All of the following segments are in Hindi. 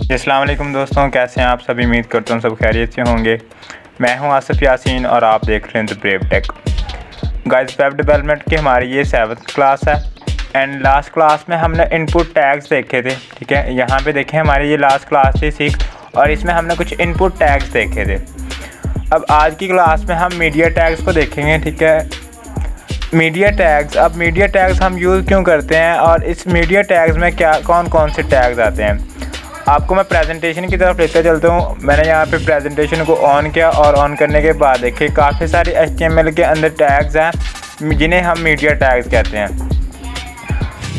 अस्सलाम वालेकुम दोस्तों, कैसे हैं आप सभी। उम्मीद करता हूँ सब खैरियत से होंगे। मैं हूँ आसिफ यासीन और आप देख रहे हैं the brave tech. Guys, web development की हमारी ये 7th क्लास है एंड लास्ट क्लास में हमने इनपुट टैग्स देखे थे। ठीक है, यहाँ पे देखें हमारी ये लास्ट क्लास थी 6 और इसमें हमने कुछ इनपुट टैग्स देखे थे। अब आज की क्लास में हम मीडिया टैग्स को देखेंगे। ठीक है, मीडिया टैग्स। अब मीडिया टैग्स हम यूज़ क्यों करते हैं और इस मीडिया टैग्स में क्या कौन कौन से टैग्स आते हैं, आपको मैं प्रेजेंटेशन की तरफ लेते चलता हूँ। मैंने यहाँ पे प्रेजेंटेशन को ऑन किया और ऑन करने के बाद देखिए काफ़ी सारे HTML के अंदर टैग्स हैं जिन्हें हम मीडिया टैग्स कहते हैं।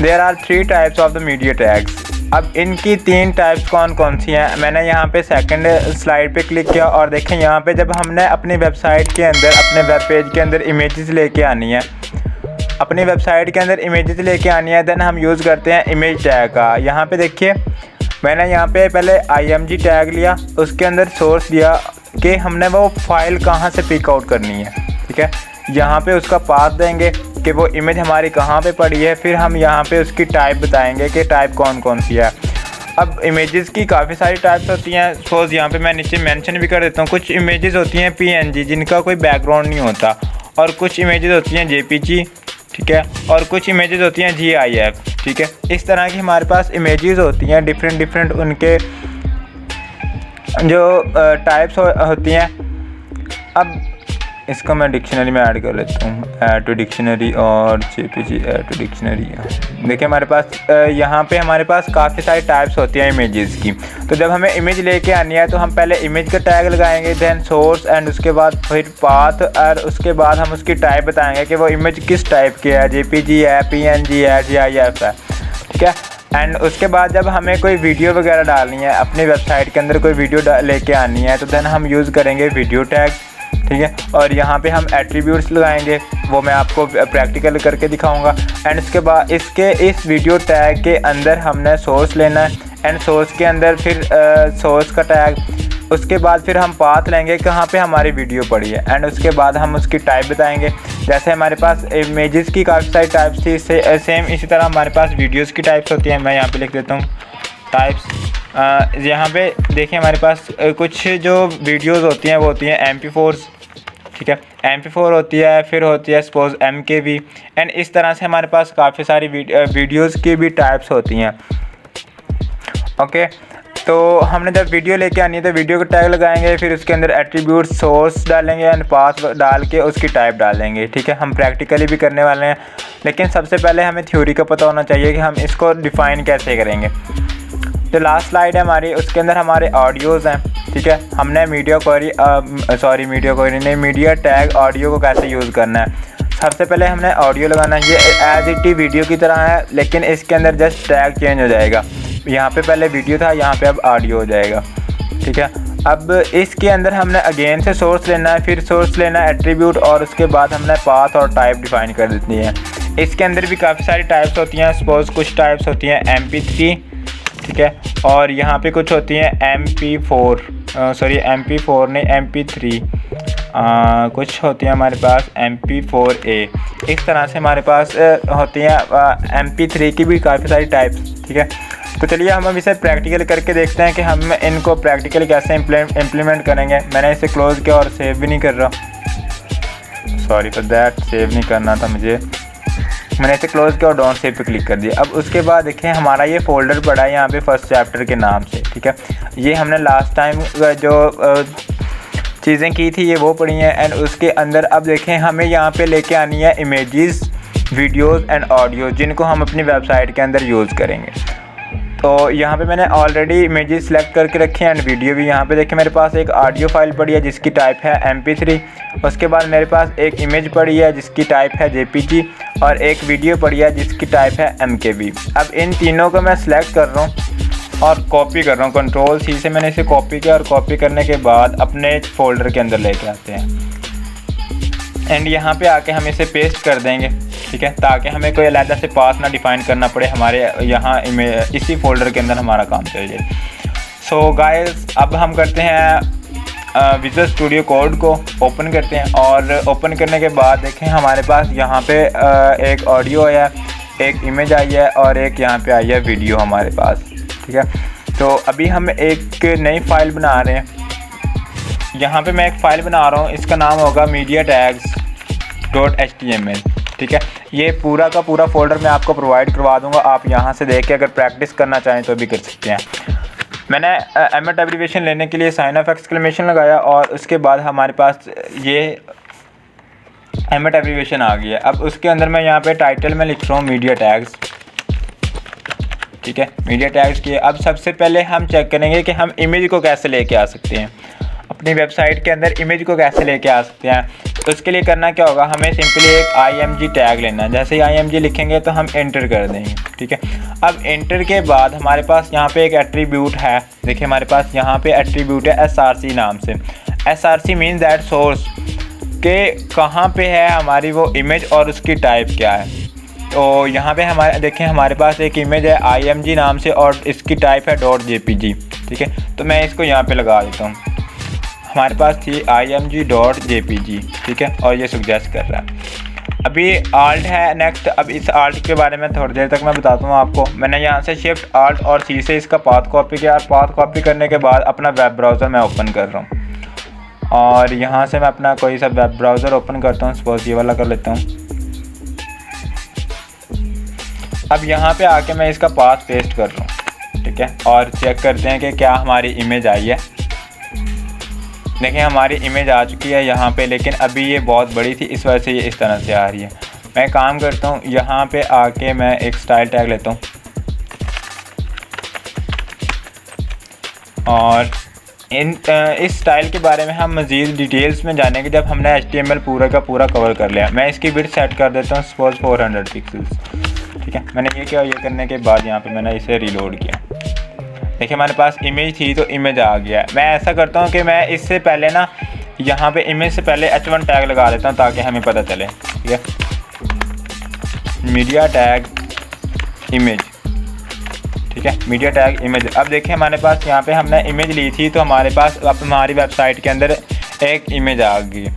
There are 3 types of the media tags. अब इनकी 3 टाइप्स कौन कौन सी हैं, मैंने यहाँ पे सेकंड स्लाइड पे क्लिक किया और देखें यहाँ पे जब हमने अपनी वेबसाइट के अंदर, अपने वेब पेज के अंदर इमेजेस लेके आनी है, अपनी वेबसाइट के अंदर इमेजेस लेके आनी है, देन हम यूज़ करते हैं इमेज टैग का। यहाँ पे देखिए मैंने यहाँ पे पहले img टैग लिया, उसके अंदर सोर्स दिया कि हमने वो फाइल कहाँ से पिक आउट करनी है। ठीक है, यहाँ पे उसका पाथ देंगे कि वो इमेज हमारी कहाँ पे पड़ी है, फिर हम यहाँ पे उसकी टाइप बताएंगे कि टाइप कौन कौन सी है। अब इमेजेस की काफ़ी सारी टाइप्स होती हैं। सपोज यहाँ पे मैं नीचे मेंशन भी कर देता हूँ। कुछ इमेजेस होती हैं PNG जिनका कोई बैकग्राउंड नहीं होता, और कुछ इमेजेस होती हैं JPG। ठीक है, और कुछ इमेजेस होती हैं GIF। ठीक है, इस तरह की हमारे पास इमेजेस होती हैं, डिफरेंट उनके जो टाइप्स होती हैं। अब इसको मैं डिक्शनरी में ऐड कर लेता हूँ, ऐड टू डिक्शनरी और JPG ऐड टू डिक्शनरी। देखिए हमारे पास यहाँ पे हमारे पास काफ़ी सारी टाइप्स होती हैं इमेजेस की। तो जब हमें इमेज लेके आनी है तो हम पहले इमेज का टैग लगाएंगे, देन सोर्स एंड उसके बाद फिर पाथ, और उसके बाद हम उसकी टाइप बताएंगे कि वो इमेज किस टाइप की है, JPG है, PNG है, GIF है। ठीक है, एंड उसके बाद जब हमें कोई वीडियो वगैरह डालनी है, अपनी वेबसाइट के अंदर कोई वीडियो लेके आनी है, तो देन हम यूज़ करेंगे वीडियो टैग। ठीक है, और यहाँ पे हम एट्रीब्यूट्स लगाएंगे, वो मैं आपको प्रैक्टिकल करके दिखाऊंगा। एंड उसके बाद इस वीडियो टैग के अंदर हमने सोर्स लेना है, एंड सोर्स के अंदर फिर सोर्स का टैग, उसके बाद फिर हम पाथ लेंगे कहाँ पे हमारी वीडियो पड़ी है, एंड उसके बाद हम उसकी टाइप बताएंगे। जैसे हमारे पास इमेजेस की काफ़ी सारी टाइप्स थी, सेम इसी तरह हमारे पास वीडियोज़ की टाइप्स होती हैं। मैं यहाँ पर लिख देता हूँ टाइप्स। यहाँ पे देखिए हमारे पास कुछ जो वीडियोस होती हैं वो होती हैं MP4। ठीक है, MP4 होती है, फिर होती है सपोज MKV, एंड इस तरह से हमारे पास काफ़ी सारी वीडियोस की भी टाइप्स होती हैं। ओके, तो हमने जब वीडियो लेके आनी है तो वीडियो का टैग लगाएंगे, फिर उसके अंदर एट्रीब्यूट सोर्स डालेंगे एंड पाथ डाल के उसकी टाइप डालेंगे। ठीक है, हम प्रैक्टिकली भी करने वाले हैं, लेकिन सबसे पहले हमें थ्योरी का पता होना चाहिए कि हम इसको डिफ़ाइन कैसे करेंगे। जो लास्ट स्लाइड है हमारी, उसके अंदर हमारे ऑडियोज़ हैं। ठीक है, हमने मीडिया टैग ऑडियो को कैसे यूज़ करना है। सबसे पहले हमने ऑडियो लगाना है। ये एज इट वीडियो की तरह है, लेकिन इसके अंदर जस्ट टैग चेंज हो जाएगा। यहाँ पे पहले वीडियो था, यहाँ पे अब ऑडियो हो जाएगा। ठीक है, अब इसके अंदर हमने अगेन से सोर्स लेना है, फिर सोर्स लेना है एट्रीब्यूट, और उसके बाद हमने पाथ और टाइप डिफाइन कर देती है। इसके अंदर भी काफ़ी सारी टाइप्स होती हैं। सपोज कुछ टाइप्स होती हैं MP3। ठीक है, और यहाँ पे कुछ होती हैं MP4 नहीं MP3, कुछ होती हैं हमारे पास MP4A। इस तरह से हमारे पास होती हैं MP3 की भी काफ़ी सारी टाइप्स। ठीक है, तो चलिए हम अब इसे प्रैक्टिकल करके देखते हैं कि हम इनको प्रैक्टिकली कैसे इम्प्लीमेंट करेंगे। मैंने इसे क्लोज़ किया और सेव भी नहीं कर रहा, सॉरी फॉर दैट, सेव नहीं करना था मुझे। मैंने इसे क्लोज़ किया और डोंट सेव पे क्लिक कर दिया। अब उसके बाद देखें हमारा ये फ़ोल्डर पड़ा है यहाँ पे फर्स्ट चैप्टर के नाम से। ठीक है, ये हमने लास्ट टाइम जो चीज़ें की थी ये वो पढ़ी हैं, एंड उसके अंदर अब देखें हमें यहाँ पे लेके आनी है इमेजेस, वीडियोज़ एंड ऑडियो, जिनको हम अपनी वेबसाइट के अंदर यूज़ करेंगे। तो यहाँ पे मैंने ऑलरेडी इमेजेस सेलेक्ट करके रखे हैं एंड वीडियो भी। यहाँ पे देखें मेरे पास एक ऑडियो फाइल पड़ी है जिसकी टाइप है MP3। उसके बाद मेरे पास एक इमेज पड़ी है जिसकी टाइप है JPG, और एक वीडियो पड़ी है जिसकी टाइप है MKV। अब इन तीनों को मैं सिलेक्ट कर रहा हूँ और कॉपी कर रहा हूँ। Ctrl+C से मैंने इसे कॉपी किया, और कॉपी करने के बाद अपने फोल्डर के अंदर लेके आते हैं, एंड यहाँ पे आके हम इसे पेस्ट कर देंगे। ठीक है, ताकि हमें कोई अलग से पाथ ना डिफ़ाइन करना पड़े, हमारे यहाँ इसी फोल्डर के अंदर हमारा काम चल जाए। सो गाइस, अब हम करते हैं विजुअल स्टूडियो कोड को ओपन करते हैं, और ओपन करने के बाद देखें हमारे पास यहाँ पे एक ऑडियो है, एक इमेज आई है, और एक यहाँ पे आई है वीडियो हमारे पास। ठीक है, तो अभी हम एक नई फ़ाइल बना रहे हैं। यहाँ पे मैं एक फ़ाइल बना रहा हूँ, इसका नाम होगा mediatags.html। ठीक है, ये पूरा का पूरा फ़ोल्डर मैं आपको प्रोवाइड करवा दूँगा। आप यहाँ से देख के अगर प्रैक्टिस करना चाहें तो भी कर सकते हैं। मैंने एमएट एब्रीविएशन लेने के लिए साइन ऑफ एक्सक्लेमेशन लगाया और उसके बाद हमारे पास ये एमएट एब्रीविएशन आ गया। अब उसके अंदर मैं यहाँ पे टाइटल में लिख रहा हूँ मीडिया टैग्स। ठीक है, मीडिया टैग्स किए। अब सबसे पहले हम चेक करेंगे कि हम इमेज को कैसे लेके आ सकते हैं, अपनी वेबसाइट के अंदर इमेज को कैसे लेके आ सकते हैं। तो उसके लिए करना क्या होगा, हमें सिंपली एक img टैग लेना है। जैसे ही img लिखेंगे तो हम एंटर कर देंगे। ठीक है, अब एंटर के बाद हमारे पास यहाँ पे एक एट्रीब्यूट है। देखिए हमारे पास यहाँ पे एट्रीब्यूट है src नाम से। src मीन्स दैट सोर्स के कहाँ पे है हमारी वो इमेज और उसकी टाइप क्या है। तो यहाँ पे हमारे देखें हमारे पास एक इमेज है img नाम से और इसकी टाइप है .jpg। ठीक है, तो मैं इसको यहाँ पे लगा देता हूँ। हमारे पास थी img.jpg। ठीक है, और ये सजेस्ट कर रहा है। अभी आल्ट है नेक्स्ट। अब इस आल्ट के बारे में थोड़ी देर तक मैं बताता हूँ आपको। मैंने यहाँ से शिफ्ट आल्ट और सी से इसका पाथ कॉपी किया। पाथ कॉपी करने के बाद अपना वेब ब्राउज़र मैं ओपन कर रहा हूँ और यहाँ से मैं अपना कोई सा वेब ब्राउज़र ओपन करता हूँ। सपोज ये वाला कर लेता हूँ। अब यहाँ पे आके मैं इसका पाथ पेस्ट कर रहा हूँ। ठीक है, और चेक करते हैं कि क्या हमारी इमेज आई है। देखिए हमारी इमेज आ चुकी है यहाँ पे, लेकिन अभी ये बहुत बड़ी थी इस वजह से ये इस तरह से आ रही है। मैं काम करता हूँ, यहाँ पे आके मैं एक स्टाइल टैग लेता हूँ और इस स्टाइल के बारे में हम मज़ीद डिटेल्स में जानेंगे जब हमने HTML पूरा का पूरा कवर कर लिया। मैं इसकी विड्थ सेट कर देता हूँ सपोज 400 पिक्सल्स। ठीक है, मैंने ये किया। ये करने के बाद यहाँ पे मैंने इसे रीलोड किया। देखिए हमारे पास इमेज थी तो इमेज आ गया है। मैं ऐसा करता हूँ कि मैं इससे पहले ना यहाँ पे इमेज से पहले h1 टैग लगा देता हूँ ताकि हमें पता चले। ठीक है, मीडिया टैग इमेज। ठीक है, मीडिया टैग इमेज। अब देखिए हमारे पास यहाँ पे हमने इमेज ली थी तो हमारे पास अब हमारी वेबसाइट के अंदर एक इमेज आ गई।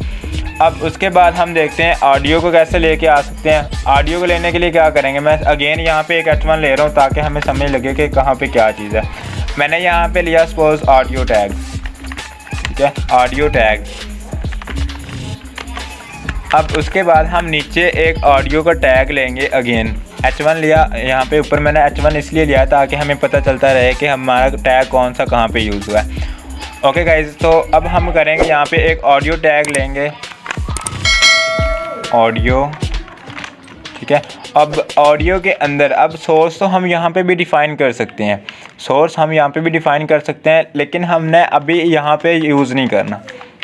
अब उसके बाद हम देखते हैं ऑडियो को कैसे लेके आ सकते हैं। ऑडियो को लेने के लिए क्या करेंगे, मैं अगेन यहाँ पे एक h1 ले रहा हूँ ताकि हमें समझ लगे कि कहाँ पे क्या चीज़ है। मैंने यहाँ पे लिया सपोज ऑडियो टैग। ठीक है, ऑडियो टैग। अब उसके बाद हम नीचे एक ऑडियो का टैग लेंगे। अगेन h1 लिया। यहाँ पे ऊपर मैंने h1 इसलिए लिया ताकि हमें पता चलता रहे कि हमारा टैग कौन सा कहाँ पे यूज़ हुआ है। ओके गाइज, तो अब हम करेंगे यहाँ पे एक ऑडियो टैग लेंगे, ऑडियो। ठीक है, अब ऑडियो के अंदर अब सोर्स तो हम यहाँ पे भी डिफ़ाइन कर सकते हैं। सोर्स हम यहाँ पे भी डिफ़ाइन कर सकते हैं, लेकिन हमने अभी यहाँ पे यूज़ नहीं करना।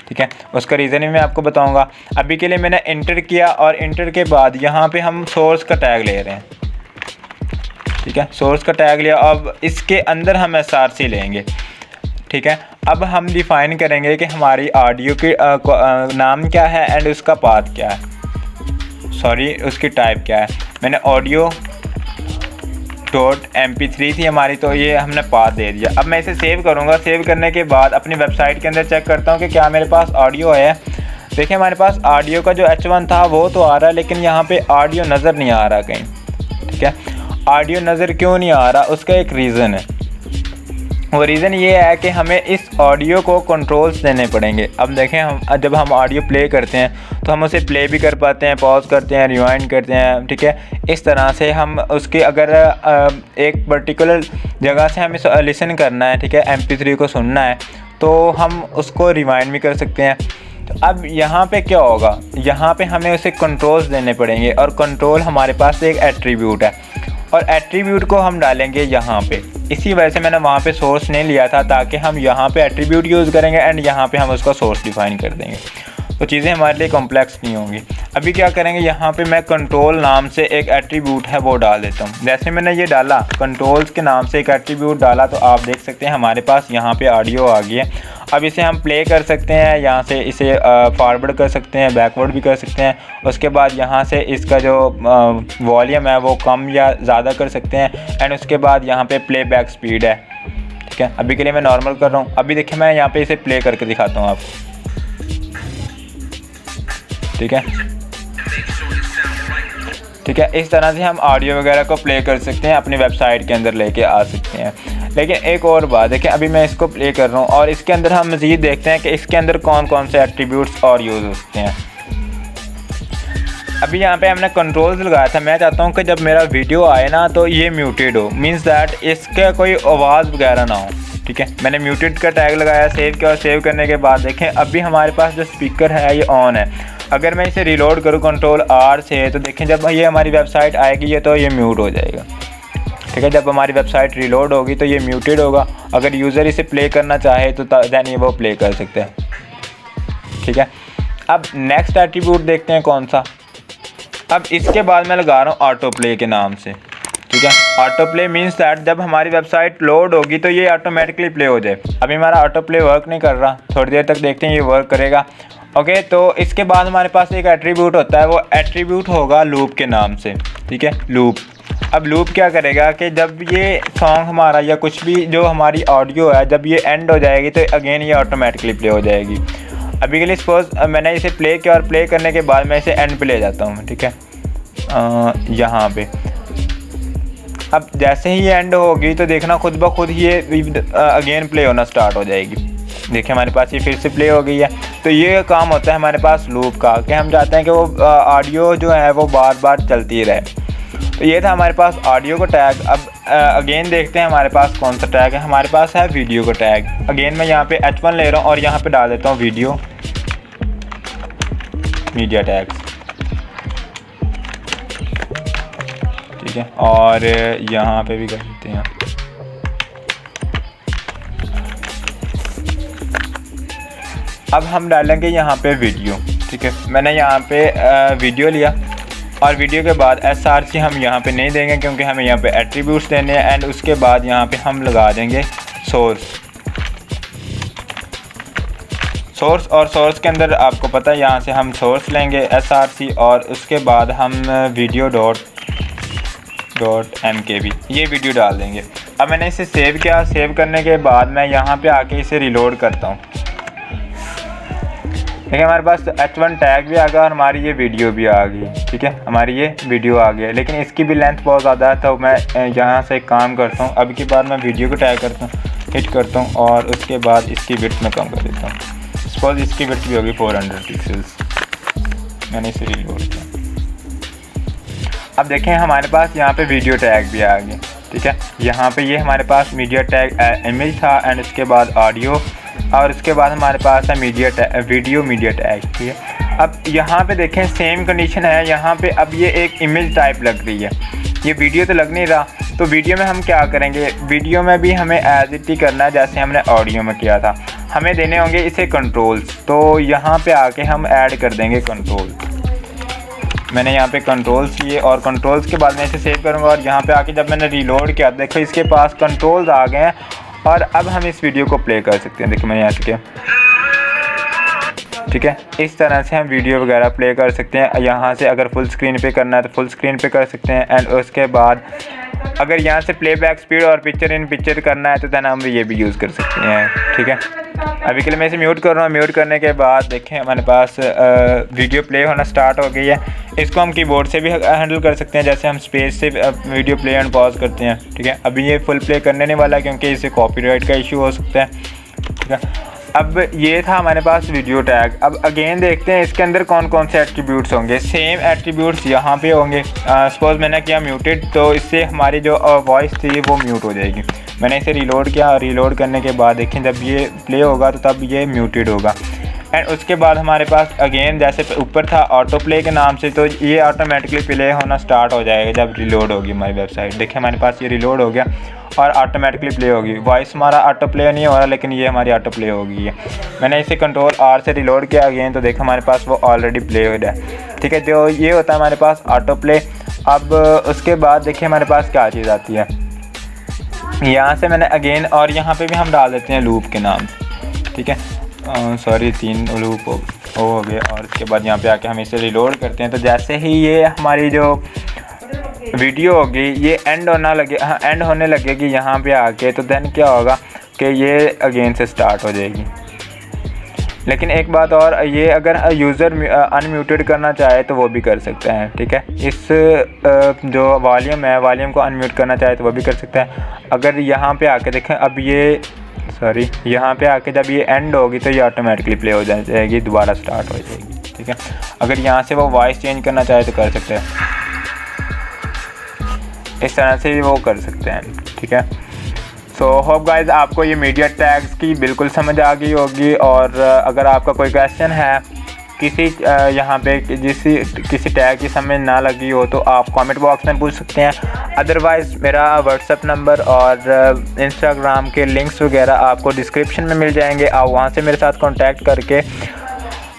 ठीक है, उसका रीज़न भी मैं आपको बताऊँगा। अभी के लिए मैंने इंटर किया और इंटर के बाद यहाँ पे हम सोर्स का टैग ले रहे हैं। ठीक है, सोर्स का टैग लिया। अब इसके अंदर हम src लेंगे। ठीक है, अब हम डिफ़ाइन करेंगे कि हमारी ऑडियो की नाम क्या है एंड उसका पाथ क्या है, सॉरी उसकी टाइप क्या है। मैंने ऑडियो .mp3 थी हमारी, तो ये हमने पाथ दे दिया। अब मैं इसे सेव करूँगा। सेव करने के बाद अपनी वेबसाइट के अंदर चेक करता हूँ कि क्या मेरे पास ऑडियो है। देखिए हमारे पास ऑडियो का जो h1 था वो तो आ रहा है, लेकिन यहाँ पे ऑडियो नज़र नहीं आ रहा कहीं। ठीक है, ऑडियो नज़र क्यों नहीं आ रहा, उसका एक रीज़न है। वो रीज़न ये है कि हमें इस ऑडियो को कंट्रोल्स देने पड़ेंगे। अब देखें हम जब हम ऑडियो प्ले करते हैं तो हम उसे प्ले भी कर पाते हैं, पॉज करते हैं, रिवाइंड करते हैं। ठीक है, इस तरह से हम उसके अगर एक पर्टिकुलर जगह से हमें लिसन करना है, ठीक है, MP3 को सुनना है, तो हम उसको रिवाइंड भी कर सकते हैं। तो अब यहाँ पे क्या होगा, यहाँ पे हमें उसे कंट्रोल्स देने पड़ेंगे और कंट्रोल हमारे पास एक एट्रीब्यूट है और एट्रीब्यूट को हम डालेंगे यहाँ पे। इसी वजह से मैंने वहाँ पे सोर्स नहीं लिया था ताकि हम यहाँ पे एट्रीब्यूट यूज़ करेंगे एंड यहाँ पे हम उसका सोर्स डिफाइन कर देंगे, तो चीज़ें हमारे लिए कॉम्प्लेक्स नहीं होंगी। अभी क्या करेंगे, यहाँ पे मैं कंट्रोल नाम से एक एट्रीब्यूट है वो डाल देता हूँ। जैसे मैंने ये डाला, कंट्रोल्स के नाम से एक एट्रीब्यूट डाला, तो आप देख सकते हैं हमारे पास यहाँ पे ऑडियो आ गई है। अब इसे हम प्ले कर सकते हैं, यहाँ से इसे फॉरवर्ड कर सकते हैं, बैकवर्ड भी कर सकते हैं। उसके बाद यहाँ से इसका जो वॉल्यूम है वो कम या ज़्यादा कर सकते हैं एंड उसके बाद यहाँ पे प्लेबैक स्पीड है। ठीक है, अभी के लिए मैं नॉर्मल कर रहा हूँ। अभी देखिए मैं यहाँ पे इसे प्ले करके दिखाता हूँ आपको। ठीक है, ठीक है, इस तरह से हम ऑडियो वगैरह को प्ले कर सकते हैं, अपनी वेबसाइट के अंदर लेके आ सकते हैं। लेकिन एक और बात देखिए, अभी मैं इसको प्ले कर रहा हूँ और इसके अंदर हम मज़ीद देखते हैं कि इसके अंदर कौन कौन से एट्रीब्यूट्स और यूज़ होते हैं। अभी यहाँ पे हमने कंट्रोल्स लगाया था। मैं चाहता हूँ कि जब मेरा वीडियो आए ना तो ये म्यूटेड हो, मींस दैट इसका कोई आवाज़ वगैरह ना हो। ठीक है, मैंने म्यूटेड का टैग लगाया, सेव किया और सेव करने के बाद देखें अभी हमारे पास जो स्पीकर है ये ऑन है। अगर मैं इसे रिलोड करूँ Ctrl+R से तो देखें जब ये हमारी वेबसाइट आएगी ये तो ये म्यूट हो जाएगा। ठीक है, जब हमारी वेबसाइट रिलोड होगी तो ये म्यूटेड होगा। अगर यूज़र इसे प्ले करना चाहे तो दैन ये वो प्ले कर सकते हैं। ठीक है, अब नेक्स्ट एट्रीब्यूट देखते हैं कौन सा। अब इसके बाद मैं लगा रहा हूँ ऑटो प्ले के नाम से। ठीक है, ऑटो प्ले मीन्स दैट जब हमारी वेबसाइट लोड होगी तो ये ऑटोमेटिकली प्ले हो जाए। अभी हमारा ऑटो प्ले वर्क नहीं कर रहा, थोड़ी देर तक देखते हैं ये वर्क करेगा। ओके, तो इसके बाद हमारे पास एक एट्रीब्यूट होता है, वो एट्रीब्यूट होगा लूप के नाम से। ठीक है, लूप। अब लूप क्या करेगा कि जब ये सॉन्ग हमारा या कुछ भी जो हमारी ऑडियो है जब ये एंड हो जाएगी तो अगेन ये ऑटोमेटिकली प्ले हो जाएगी। अभी के लिए सपोज मैंने इसे प्ले किया और प्ले करने के बाद मैं इसे एंड पे ले जाता हूँ। ठीक है, यहाँ पे अब जैसे ही ये एंड होगी तो देखना खुद ब खुद ये अगेन प्ले होना स्टार्ट हो जाएगी। देखिए हमारे पास ये फिर से प्ले हो गई है। तो ये काम होता है हमारे पास लूप का, कि हम चाहते हैं कि वो ऑडियो जो है वो बार बार चलती रहे। तो ये था हमारे पास ऑडियो का टैग। अब अगेन देखते हैं हमारे पास कौन सा टैग है। हमारे पास है वीडियो का टैग। अगेन मैं यहाँ पे H1 ले रहा हूँ और यहाँ पे डाल देता हूँ वीडियो मीडिया टैग्स। ठीक है, और यहाँ पे भी कर देते हैं। अब हम डालेंगे यहाँ पे वीडियो। ठीक है, मैंने यहाँ पे वीडियो लिया और वीडियो के बाद SRC हम यहाँ पे नहीं देंगे क्योंकि हमें यहाँ पे एट्रीब्यूट्स देने हैं। एंड उसके बाद यहाँ पे हम लगा देंगे सोर्स। और सोर्स के अंदर आपको पता है यहाँ से हम सोर्स लेंगे SRC और उसके बाद हम वीडियो .mkv ये वीडियो डाल देंगे। अब मैंने इसे सेव किया। सेव करने के बाद मैं यहाँ पे आके इसे रिलोड करता हूँ। देखिए हमारे पास H1 टैग भी आ गया और हमारी ये वीडियो भी आ गई। ठीक है, हमारी ये वीडियो आ गया, लेकिन इसकी भी लेंथ बहुत ज़्यादा है तो मैं यहाँ से एक काम करता हूँ। अब की बार मैं वीडियो को टैग करता हूँ, हिट करता हूँ और उसके बाद इसकी विड्थ में कम कर देता हूँ। सपोज इसकी विड्थ भी होगी 400 पिक्सल्स। मैंने इसे रिलोड किया। अब देखें हमारे पास यहाँ पे वीडियो टैग भी आ गया। ठीक है, यहाँ पे ये हमारे पास मीडिया टैग इमेज था एंड उसके बाद ऑडियो और उसके बाद हमारे पास है वीडियो मीडिया टैग। ठीक है, अब यहाँ पे देखें सेम कंडीशन है। यहाँ पे अब ये एक इमेज टाइप लग रही है, ये वीडियो तो लग नहीं रहा। तो वीडियो में हम क्या करेंगे, वीडियो में भी हमें एज इट ही करना है जैसे हमने ऑडियो में किया था। हमें देने होंगे इसे कंट्रोल्स। तो यहाँ पे आके हम ऐड कर देंगे कंट्रोल। मैंने यहाँ पे कंट्रोल्स लिए और कंट्रोल्स के बाद मैं इसे सेव करूँगा और यहाँ पे आके जब मैंने रिलोड किया देखो इसके पास कंट्रोल्स आ गए हैं और अब हम इस वीडियो को प्ले कर सकते हैं। देखिए मैंने यहाँ से किया। ठीक है, इस तरह से हम वीडियो वगैरह प्ले कर सकते हैं। यहाँ से अगर फुल स्क्रीन पे करना है तो फुल स्क्रीन पे कर सकते हैं। एंड उसके बाद अगर यहाँ से प्लेबैक स्पीड और पिक्चर इन पिक्चर करना है तो देन हम ये भी यूज़ कर सकते हैं। ठीक है, अभी के लिए मैं इसे म्यूट कर रहा हूँ। म्यूट करने के बाद देखें हमारे पास वीडियो प्ले होना स्टार्ट हो गई है। इसको हम कीबोर्ड से भी हैंडल कर सकते हैं, जैसे हम स्पेस से वीडियो प्ले एंड पॉज करते हैं। ठीक है, अभी ये फुल प्ले करने नहीं वाला क्योंकि इससे कॉपीराइट का इशू हो सकता है। ठीक है, अब ये था हमारे पास वीडियो टैग। अब अगेन देखते हैं इसके अंदर कौन कौन से एट्रीब्यूट्स होंगे। सेम एट्रीब्यूट्स यहाँ पे होंगे। सपोज मैंने किया म्यूटेड, तो इससे हमारी जो वॉइस थी वो म्यूट हो जाएगी। मैंने इसे रिलोड किया। रिलोड करने के बाद देखें जब ये प्ले होगा तो तब ये म्यूटेड होगा। एंड उसके बाद हमारे पास अगेन जैसे ऊपर था ऑटो प्ले के नाम से, तो ये ऑटोमेटिकली प्ले होना स्टार्ट हो जाएगा जब रिलोड होगी हमारी वेबसाइट। देखिए हमारे पास ये रिलोड हो गया और ऑटोमेटिकली प्ले होगी। वॉइस हमारा ऑटो प्ले नहीं हो रहा लेकिन ये हमारी ऑटो प्ले हो गई है। मैंने इसे Ctrl+R से रिलोड किया अगेन, तो देखो हमारे पास वो ऑलरेडी प्ले हो रहा है। ठीक है, जो ये होता है हमारे पास ऑटो प्ले। अब उसके बाद देखिए हमारे पास क्या चीज़ आती है। यहाँ से मैंने अगेन और यहाँ पे भी हम डाल देते हैं लूप के नाम से। ठीक है, सॉरी 3 लूप हो गए। और उसके बाद यहाँ पे आके हम इसे रिलोड करते हैं। तो जैसे ही ये हमारी जो वीडियो होगी ये एंड होने लगेगी यहाँ पे आके, तो देन क्या होगा कि ये अगेन से स्टार्ट हो जाएगी। लेकिन एक बात और, ये अगर यूज़र अनम्यूटेड करना चाहे तो वो भी कर सकते हैं, ठीक है। इस जो वॉल्यूम है, वॉल्यूम को अनम्यूट करना चाहे तो वो भी कर सकते हैं। अगर यहाँ पे आके देखें, अब ये यहाँ पे आके जब ये एंड होगी तो ये ऑटोमेटिकली प्ले हो जाएगी, दोबारा स्टार्ट हो जाएगी, ठीक है। अगर यहाँ से वो वॉइस चेंज करना चाहे तो कर सकते हैं, इस तरह से वो कर सकते हैं, ठीक है। सो होप गाइज आपको ये मीडिया टैग्स की बिल्कुल समझ आ गई होगी। और अगर आपका कोई क्वेश्चन है किसी यहाँ पे किसी टैग की समझ ना लगी हो तो आप कमेंट बॉक्स में पूछ सकते हैं। अदरवाइज़ मेरा व्हाट्सअप नंबर और इंस्टाग्राम के लिंक्स वगैरह आपको डिस्क्रिप्शन में मिल जाएंगे। आप वहाँ से मेरे साथ कांटेक्ट करके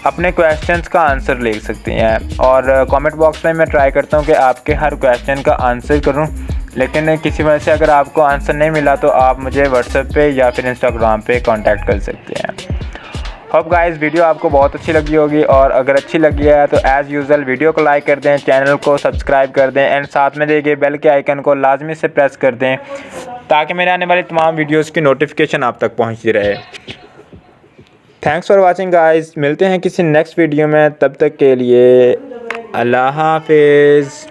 अपने क्वेश्चंस का आंसर ले सकते हैं। और कमेंट बॉक्स में मैं ट्राई करता हूँ कि आपके हर क्वेश्चन का आंसर करूँ, लेकिन किसी वजह से अगर आपको आंसर नहीं मिला तो आप मुझे व्हाट्सएप पे या फिर इंस्टाग्राम पे कांटेक्ट कर सकते हैं। होप गाइस वीडियो आपको बहुत अच्छी लगी होगी, और अगर अच्छी लगी है तो एज़ यूजुअल वीडियो को लाइक कर दें, चैनल को सब्सक्राइब कर दें, एंड साथ में दिए बेल के आइकन को लाजमी से प्रेस कर दें ताकि मेरे आने वाली तमाम वीडियोज़ की नोटिफिकेशन आप तक पहुँचती रहे। थैंक्स फॉर वॉचिंग गाइस, मिलते हैं किसी नेक्स्ट वीडियो में, तब तक के लिए अल्लाह हाफिज़।